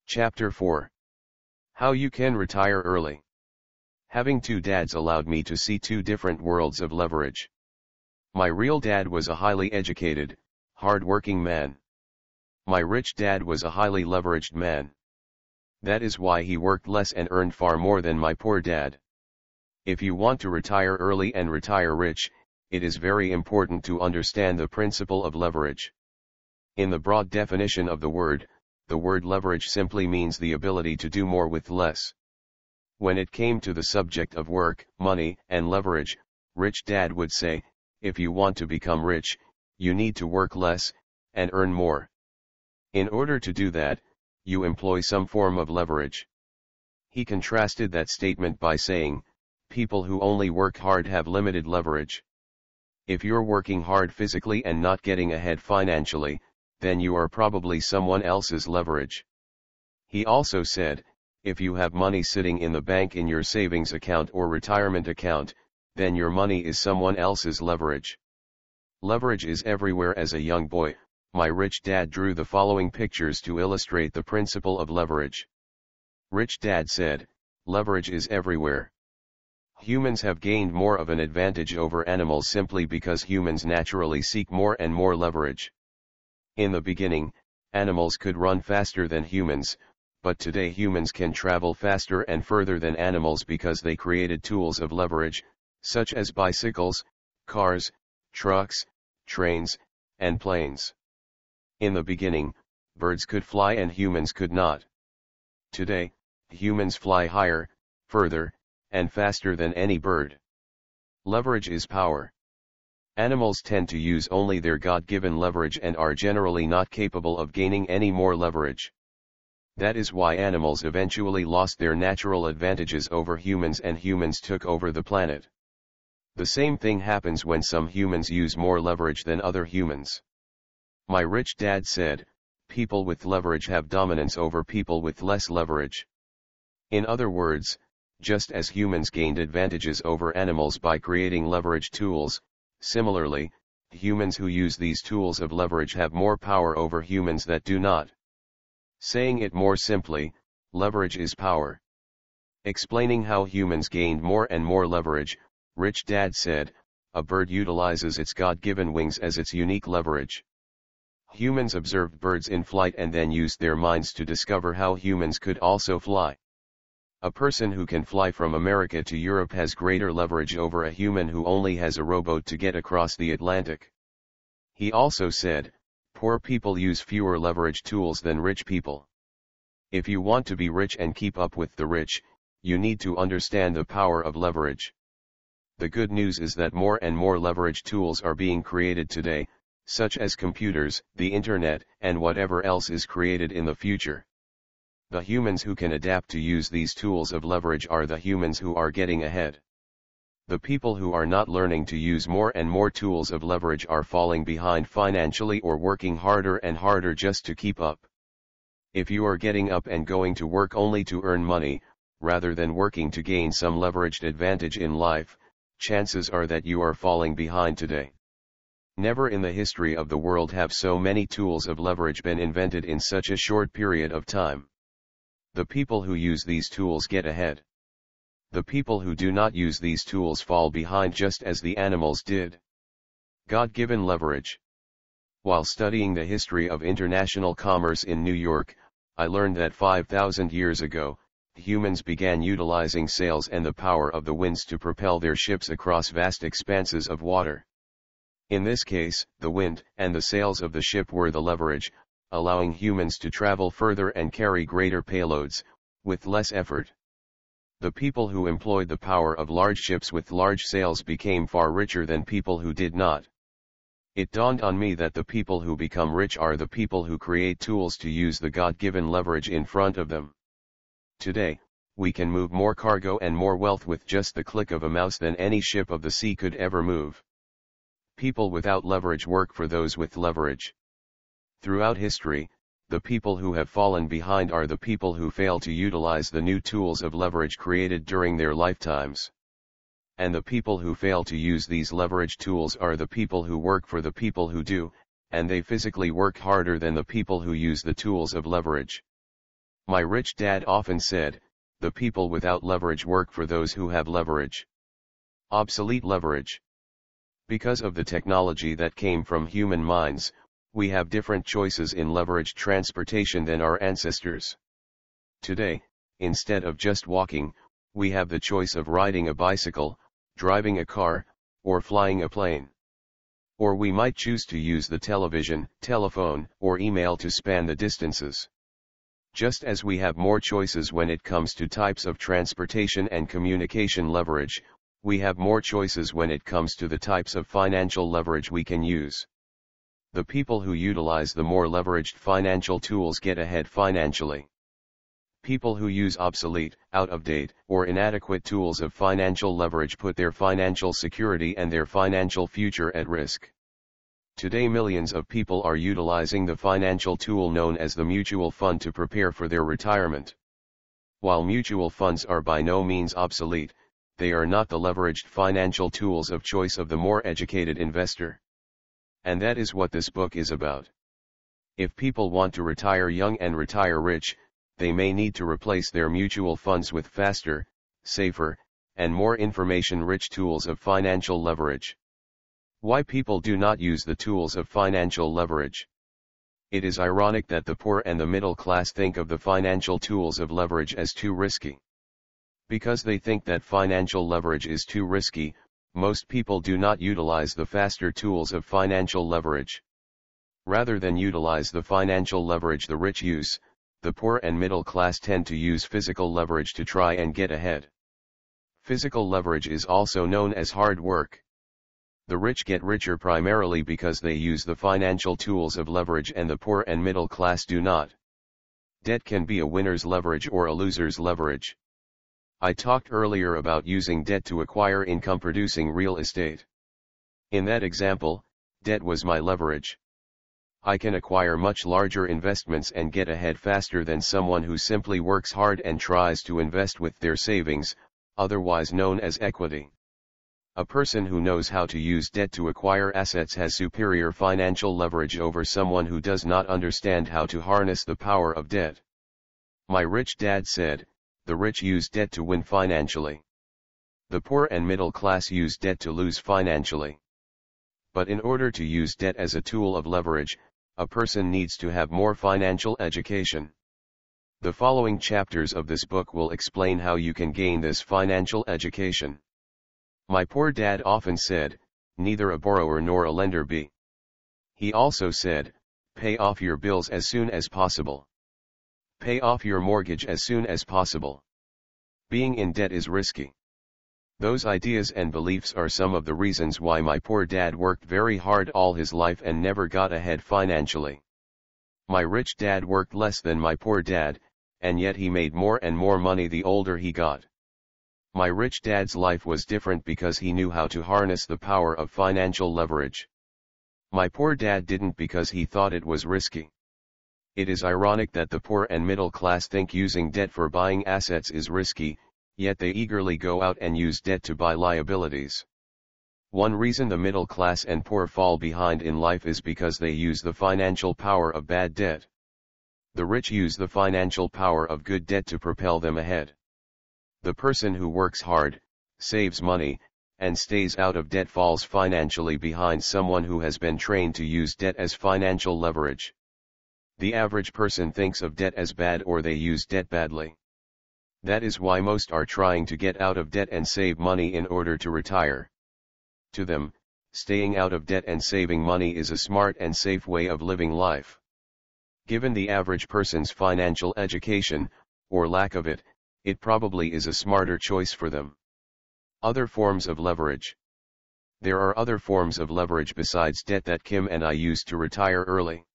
Chapter 4. How you can retire early. Having two dads allowed me to see two different worlds of leverage. My real dad was a highly educated, hard-working man. My rich dad was a highly leveraged man. That is why he worked less and earned far more than my poor dad. If you want to retire early and retire rich, it is very important to understand the principle of leverage. In the broad definition of the word leverage simply means the ability to do more with less. When it came to the subject of work, money, and leverage, Rich Dad would say, if you want to become rich, you need to work less, and earn more. In order to do that, you employ some form of leverage. He contrasted that statement by saying, people who only work hard have limited leverage. If you're working hard physically and not getting ahead financially, then you are probably someone else's leverage. He also said, if you have money sitting in the bank in your savings account or retirement account, then your money is someone else's leverage. Leverage is everywhere. As a young boy, my rich dad drew the following pictures to illustrate the principle of leverage. Rich Dad said, leverage is everywhere. Humans have gained more of an advantage over animals simply because humans naturally seek more and more leverage. In the beginning, animals could run faster than humans, but today humans can travel faster and further than animals because they created tools of leverage, such as bicycles, cars, trucks, trains, and planes. In the beginning, birds could fly and humans could not. Today, humans fly higher, further, and faster than any bird. Leverage is power. Animals tend to use only their God-given leverage and are generally not capable of gaining any more leverage. That is why animals eventually lost their natural advantages over humans and humans took over the planet. The same thing happens when some humans use more leverage than other humans. My rich dad said, people with leverage have dominance over people with less leverage. In other words, just as humans gained advantages over animals by creating leverage tools, similarly, humans who use these tools of leverage have more power over humans that do not. Saying it more simply, leverage is power. Explaining how humans gained more and more leverage, Rich Dad said, a bird utilizes its God-given wings as its unique leverage. Humans observed birds in flight and then used their minds to discover how humans could also fly. A person who can fly from America to Europe has greater leverage over a human who only has a rowboat to get across the Atlantic. He also said, poor people use fewer leverage tools than rich people. If you want to be rich and keep up with the rich, you need to understand the power of leverage. The good news is that more and more leverage tools are being created today, such as computers, the internet, and whatever else is created in the future. The humans who can adapt to use these tools of leverage are the humans who are getting ahead. The people who are not learning to use more and more tools of leverage are falling behind financially or working harder and harder just to keep up. If you are getting up and going to work only to earn money, rather than working to gain some leveraged advantage in life, chances are that you are falling behind today. Never in the history of the world have so many tools of leverage been invented in such a short period of time. The people who use these tools get ahead. The people who do not use these tools fall behind just as the animals did. God-given leverage. While studying the history of international commerce in New York, I learned that 5,000 years ago, humans began utilizing sails and the power of the winds to propel their ships across vast expanses of water. In this case, the wind and the sails of the ship were the leverage, allowing humans to travel further and carry greater payloads, with less effort. The people who employed the power of large ships with large sails became far richer than people who did not. It dawned on me that the people who become rich are the people who create tools to use the God-given leverage in front of them. Today, we can move more cargo and more wealth with just the click of a mouse than any ship of the sea could ever move. People without leverage work for those with leverage. Throughout history, the people who have fallen behind are the people who fail to utilize the new tools of leverage created during their lifetimes. And the people who fail to use these leverage tools are the people who work for the people who do, and they physically work harder than the people who use the tools of leverage. My rich dad often said, the people without leverage work for those who have leverage. Obsolete leverage. Because of the technology that came from human minds, we have different choices in leveraged transportation than our ancestors. Today, instead of just walking, we have the choice of riding a bicycle, driving a car, or flying a plane. Or we might choose to use the television, telephone, or email to span the distances. Just as we have more choices when it comes to types of transportation and communication leverage, we have more choices when it comes to the types of financial leverage we can use. The people who utilize the more leveraged financial tools get ahead financially. People who use obsolete, out-of-date, or inadequate tools of financial leverage put their financial security and their financial future at risk. Today millions of people are utilizing the financial tool known as the mutual fund to prepare for their retirement. While mutual funds are by no means obsolete, they are not the leveraged financial tools of choice of the more educated investor. And that is what this book is about. If people want to retire young and retire rich, they may need to replace their mutual funds with faster, safer, and more information-rich tools of financial leverage. Why people do not use the tools of financial leverage. It is ironic that the poor and the middle class think of the financial tools of leverage as too risky. Because they think that financial leverage is too risky, most people do not utilize the faster tools of financial leverage. Rather than utilize the financial leverage the rich use, the poor and middle class tend to use physical leverage to try and get ahead. Physical leverage is also known as hard work. The rich get richer primarily because they use the financial tools of leverage and the poor and middle class do not. Debt can be a winner's leverage or a loser's leverage. I talked earlier about using debt to acquire income-producing real estate. In that example, debt was my leverage. I can acquire much larger investments and get ahead faster than someone who simply works hard and tries to invest with their savings, otherwise known as equity. A person who knows how to use debt to acquire assets has superior financial leverage over someone who does not understand how to harness the power of debt. My rich dad said, the rich use debt to win financially. The poor and middle class use debt to lose financially. But in order to use debt as a tool of leverage, a person needs to have more financial education. The following chapters of this book will explain how you can gain this financial education. My poor dad often said, neither a borrower nor a lender be. He also said, pay off your bills as soon as possible. Pay off your mortgage as soon as possible. Being in debt is risky. Those ideas and beliefs are some of the reasons why my poor dad worked very hard all his life and never got ahead financially. My rich dad worked less than my poor dad, and yet he made more and more money the older he got. My rich dad's life was different because he knew how to harness the power of financial leverage. My poor dad didn't because he thought it was risky. It is ironic that the poor and middle class think using debt for buying assets is risky, yet they eagerly go out and use debt to buy liabilities. One reason the middle class and poor fall behind in life is because they use the financial power of bad debt. The rich use the financial power of good debt to propel them ahead. The person who works hard, saves money, and stays out of debt falls financially behind someone who has been trained to use debt as financial leverage. The average person thinks of debt as bad or they use debt badly. That is why most are trying to get out of debt and save money in order to retire. To them, staying out of debt and saving money is a smart and safe way of living life. Given the average person's financial education, or lack of it, it probably is a smarter choice for them. Other forms of leverage. There are other forms of leverage besides debt that Kim and I used to retire early.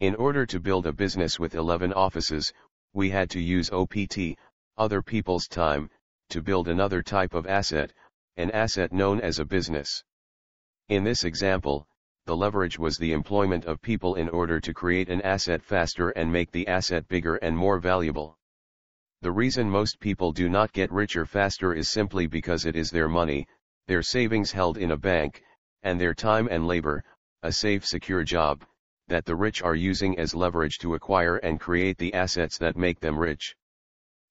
In order to build a business with 11 offices, we had to use OPT, other people's time, to build another type of asset, an asset known as a business. In this example, the leverage was the employment of people in order to create an asset faster and make the asset bigger and more valuable. The reason most people do not get richer faster is simply because it is their money, their savings held in a bank, and their time and labor, a safe secure job, that the rich are using as leverage to acquire and create the assets that make them rich.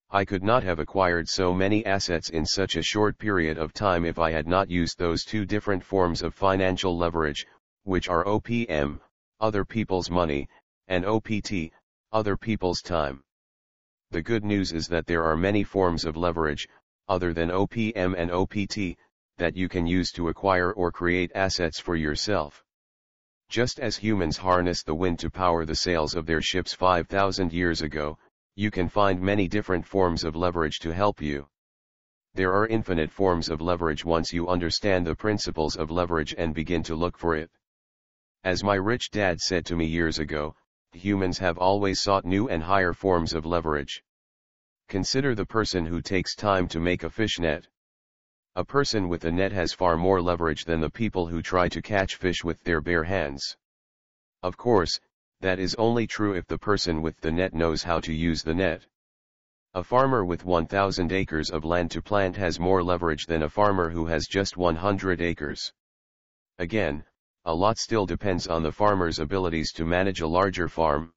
I could not have acquired so many assets in such a short period of time if I had not used those two different forms of financial leverage, which are OPM, other people's money, and OPT, other people's time. The good news is that there are many forms of leverage, other than OPM and OPT, that you can use to acquire or create assets for yourself. Just as humans harness the wind to power the sails of their ships 5,000 years ago, you can find many different forms of leverage to help you. There are infinite forms of leverage once you understand the principles of leverage and begin to look for it. As my rich dad said to me years ago, humans have always sought new and higher forms of leverage. Consider the person who takes time to make a fish net. A person with a net has far more leverage than the people who try to catch fish with their bare hands. Of course, that is only true if the person with the net knows how to use the net. A farmer with 1,000 acres of land to plant has more leverage than a farmer who has just 100 acres. Again, a lot still depends on the farmer's abilities to manage a larger farm.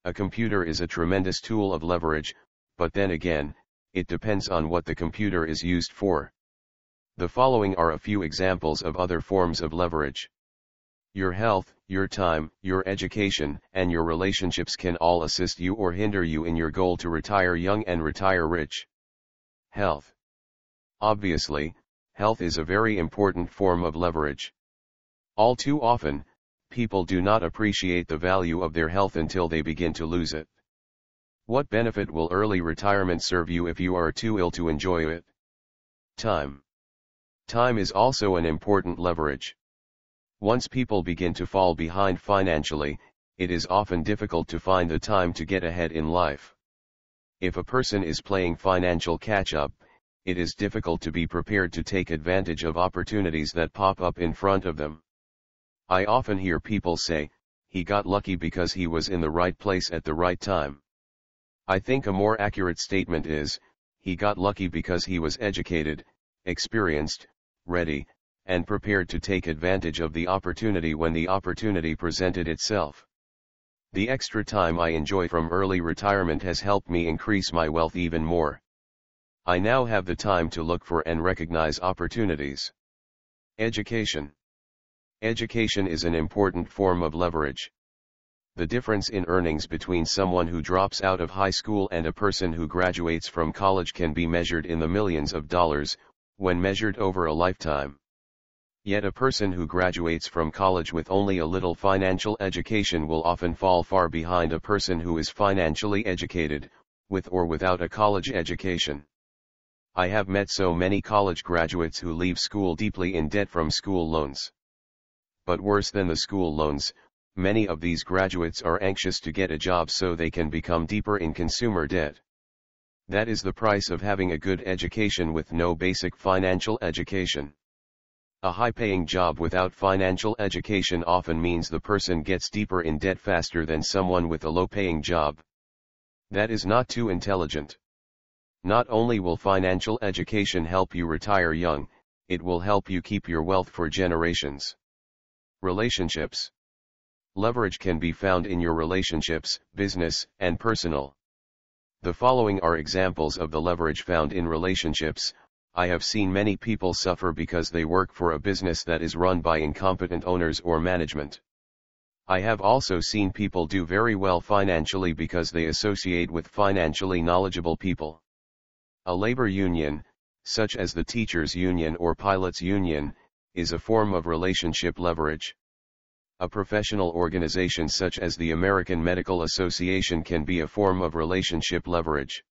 A computer is a tremendous tool of leverage, but then again, it depends on what the computer is used for. The following are a few examples of other forms of leverage. Your health, your time, your education, and your relationships can all assist you or hinder you in your goal to retire young and retire rich. Health. Obviously, health is a very important form of leverage. All too often, people do not appreciate the value of their health until they begin to lose it. What benefit will early retirement serve you if you are too ill to enjoy it? Time. Time is also an important leverage. Once people begin to fall behind financially, it is often difficult to find the time to get ahead in life. If a person is playing financial catch-up, it is difficult to be prepared to take advantage of opportunities that pop up in front of them. I often hear people say, "He got lucky because he was in the right place at the right time." I think a more accurate statement is, "He got lucky because he was educated, experienced, ready, and prepared to take advantage of the opportunity when the opportunity presented itself." The extra time I enjoy from early retirement has helped me increase my wealth even more. I now have the time to look for and recognize opportunities. Education. Education is an important form of leverage. The difference in earnings between someone who drops out of high school and a person who graduates from college can be measured in the millions of dollars, when measured over a lifetime. Yet a person who graduates from college with only a little financial education will often fall far behind a person who is financially educated, with or without a college education. I have met so many college graduates who leave school deeply in debt from school loans. But worse than the school loans, many of these graduates are anxious to get a job so they can become deeper in consumer debt. That is the price of having a good education with no basic financial education. A high-paying job without financial education often means the person gets deeper in debt faster than someone with a low-paying job. That is not too intelligent. Not only will financial education help you retire young, it will help you keep your wealth for generations. Relationships. Leverage can be found in your relationships, business, and personal. The following are examples of the leverage found in relationships. I have seen many people suffer because they work for a business that is run by incompetent owners or management. I have also seen people do very well financially because they associate with financially knowledgeable people. A labor union, such as the teachers' union or pilots' union, is a form of relationship leverage. A professional organization such as the American Medical Association can be a form of relationship leverage.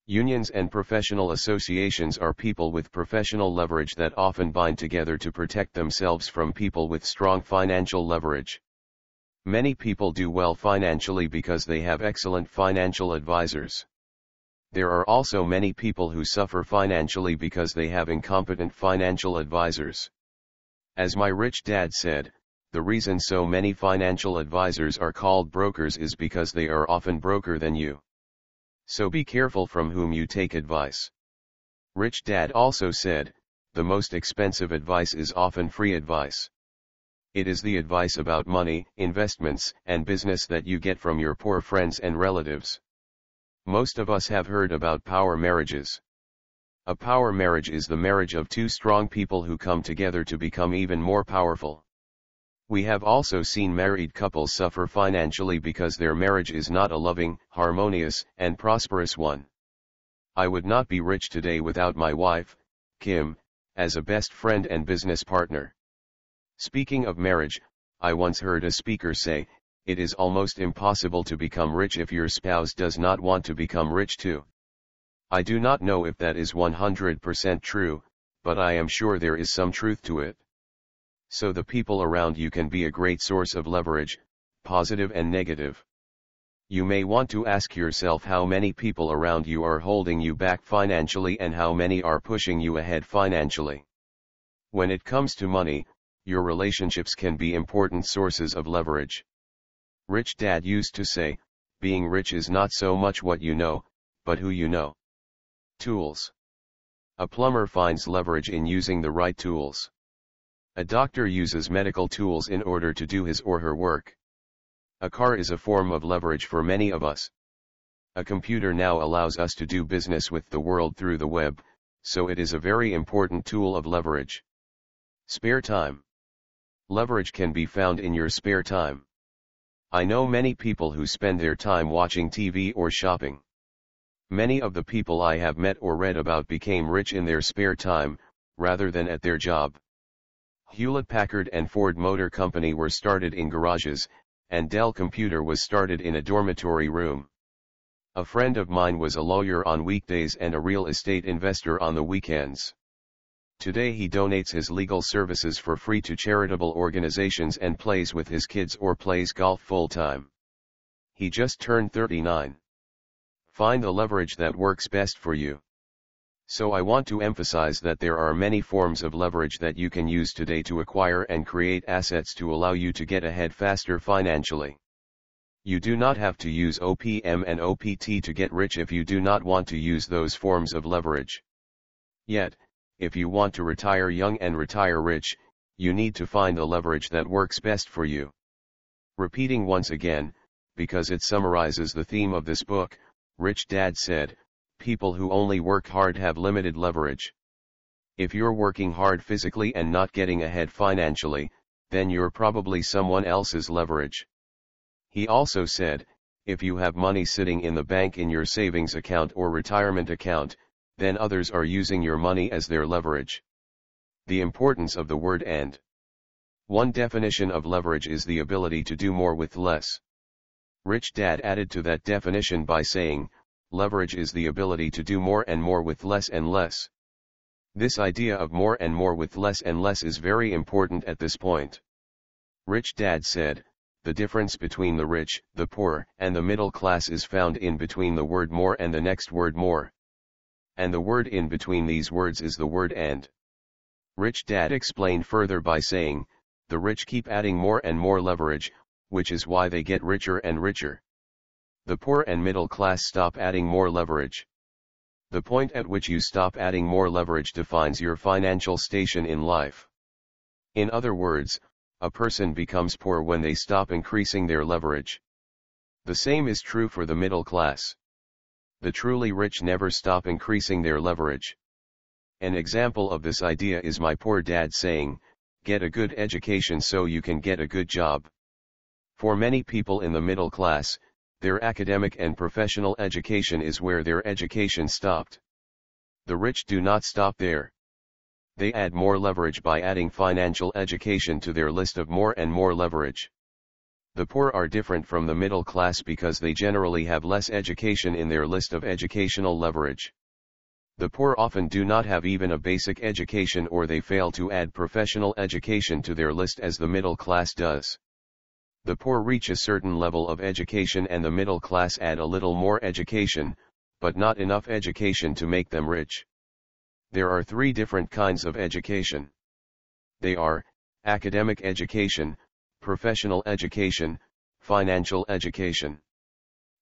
Unions and professional associations are people with professional leverage that often bind together to protect themselves from people with strong financial leverage. Many people do well financially because they have excellent financial advisors. There are also many people who suffer financially because they have incompetent financial advisors. As my rich dad said, the reason so many financial advisors are called brokers is because they are often broker than you. So be careful from whom you take advice. Rich Dad also said, the most expensive advice is often free advice. It is the advice about money, investments, and business that you get from your poor friends and relatives. Most of us have heard about power marriages. A power marriage is the marriage of two strong people who come together to become even more powerful. We have also seen married couples suffer financially because their marriage is not a loving, harmonious, and prosperous one. I would not be rich today without my wife, Kim, as a best friend and business partner. Speaking of marriage, I once heard a speaker say, it is almost impossible to become rich if your spouse does not want to become rich too. I do not know if that is 100% true, but I am sure there is some truth to it. So the people around you can be a great source of leverage, positive and negative. You may want to ask yourself how many people around you are holding you back financially and how many are pushing you ahead financially. When it comes to money, your relationships can be important sources of leverage. Rich Dad used to say, being rich is not so much what you know, but who you know. Tools. A plumber finds leverage in using the right tools. A doctor uses medical tools in order to do his or her work. A car is a form of leverage for many of us. A computer now allows us to do business with the world through the web, so it is a very important tool of leverage. Spare time. Leverage can be found in your spare time. I know many people who spend their time watching TV or shopping. Many of the people I have met or read about became rich in their spare time, rather than at their job. Hewlett-Packard and Ford Motor Company were started in garages, and Dell Computer was started in a dormitory room. A friend of mine was a lawyer on weekdays and a real estate investor on the weekends. Today he donates his legal services for free to charitable organizations and plays with his kids or plays golf full-time. He just turned 39. Find the leverage that works best for you. So I want to emphasize that there are many forms of leverage that you can use today to acquire and create assets to allow you to get ahead faster financially. You do not have to use OPM and OPT to get rich if you do not want to use those forms of leverage. Yet, if you want to retire young and retire rich, you need to find the leverage that works best for you. Repeating once again, because it summarizes the theme of this book, Rich Dad said, people who only work hard have limited leverage. If you're working hard physically and not getting ahead financially, then you're probably someone else's leverage. He also said, if you have money sitting in the bank in your savings account or retirement account, then others are using your money as their leverage. The importance of the word and. One definition of leverage is the ability to do more with less. Rich Dad added to that definition by saying, leverage is the ability to do more and more with less and less. This idea of more and more with less and less is very important at this point. Rich Dad said, the difference between the rich, the poor, and the middle class is found in between the word more and the next word more. And the word in between these words is the word and. Rich Dad explained further by saying, the rich keep adding more and more leverage, which is why they get richer and richer. The poor and middle class stop adding more leverage. The point at which you stop adding more leverage defines your financial station in life. In other words, a person becomes poor when they stop increasing their leverage. The same is true for the middle class. The truly rich never stop increasing their leverage. An example of this idea is my poor dad saying, get a good education so you can get a good job. For many people in the middle class, their academic and professional education is where their education stopped. The rich do not stop there. They add more leverage by adding financial education to their list of more and more leverage. The poor are different from the middle class because they generally have less education in their list of educational leverage. The poor often do not have even a basic education or they fail to add professional education to their list as the middle class does. The poor reach a certain level of education and the middle class add a little more education, but not enough education to make them rich. There are three different kinds of education. They are, academic education, professional education, financial education.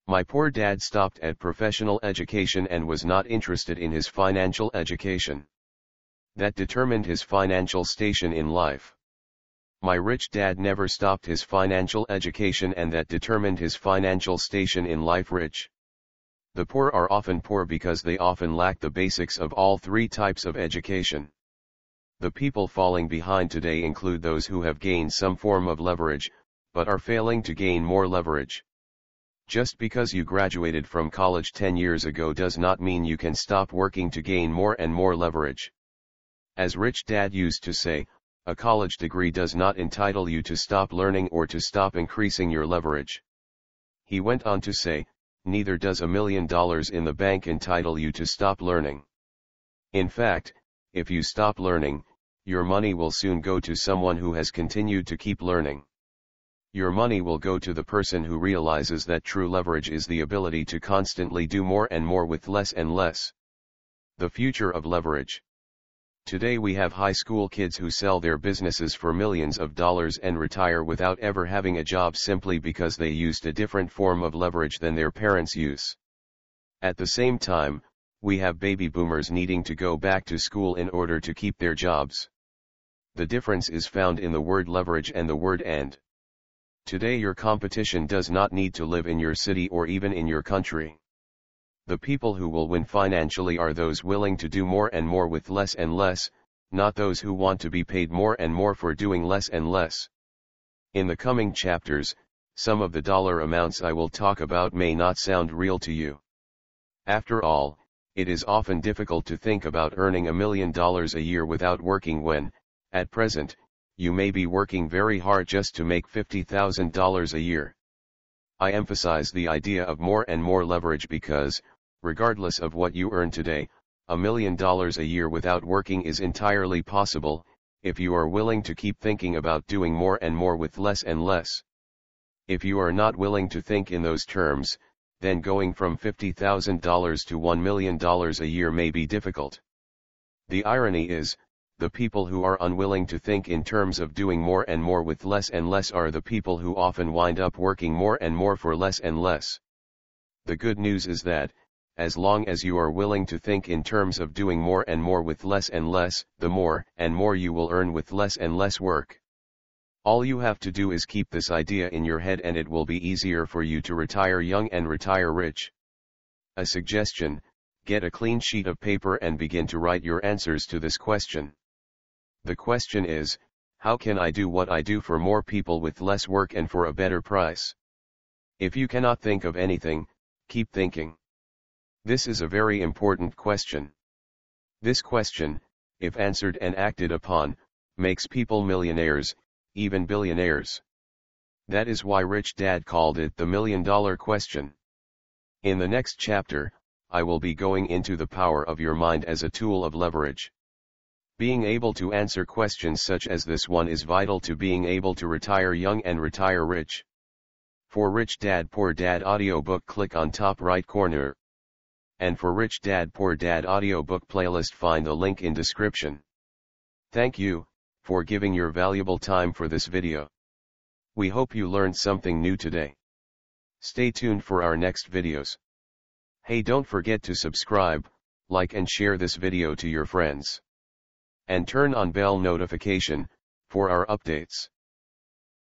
My poor dad stopped at professional education and was not interested in his financial education. That determined his financial station in life. My rich dad never stopped his financial education, and that determined his financial station in life. Rich. The poor are often poor because they often lack the basics of all three types of education. The people falling behind today include those who have gained some form of leverage, but are failing to gain more leverage. Just because you graduated from college 10 years ago does not mean you can stop working to gain more and more leverage. As Rich Dad used to say, a college degree does not entitle you to stop learning or to stop increasing your leverage. He went on to say, neither does $1 million in the bank entitle you to stop learning. In fact, if you stop learning, your money will soon go to someone who has continued to keep learning. Your money will go to the person who realizes that true leverage is the ability to constantly do more and more with less and less. The future of leverage. Today we have high school kids who sell their businesses for millions of dollars and retire without ever having a job simply because they used a different form of leverage than their parents use. At the same time, we have baby boomers needing to go back to school in order to keep their jobs. The difference is found in the word leverage and the word and. Today your competition does not need to live in your city or even in your country. The people who will win financially are those willing to do more and more with less and less, not those who want to be paid more and more for doing less and less. In the coming chapters, some of the dollar amounts I will talk about may not sound real to you. After all, it is often difficult to think about earning $1 million a year without working when, at present, you may be working very hard just to make $50,000 a year. I emphasize the idea of more and more leverage because, regardless of what you earn today, $1 million a year without working is entirely possible, if you are willing to keep thinking about doing more and more with less and less. If you are not willing to think in those terms, then going from $50,000 to $1 million a year may be difficult. The irony is, the people who are unwilling to think in terms of doing more and more with less and less are the people who often wind up working more and more for less and less. The good news is that, as long as you are willing to think in terms of doing more and more with less and less, the more and more you will earn with less and less work. All you have to do is keep this idea in your head and it will be easier for you to retire young and retire rich. A suggestion: get a clean sheet of paper and begin to write your answers to this question. The question is, how can I do what I do for more people with less work and for a better price? If you cannot think of anything, keep thinking. This is a very important question. This question, if answered and acted upon, makes people millionaires, even billionaires. That is why Rich Dad called it the $1 million question. In the next chapter, I will be going into the power of your mind as a tool of leverage. Being able to answer questions such as this one is vital to being able to retire young and retire rich. For Rich Dad Poor Dad audiobook, click on top right corner. And for Rich Dad Poor Dad audiobook playlist, find the link in description. Thank you for giving your valuable time for this video. We hope you learned something new today. Stay tuned for our next videos. Hey, don't forget to subscribe, like and share this video to your friends. And turn on bell notification for our updates.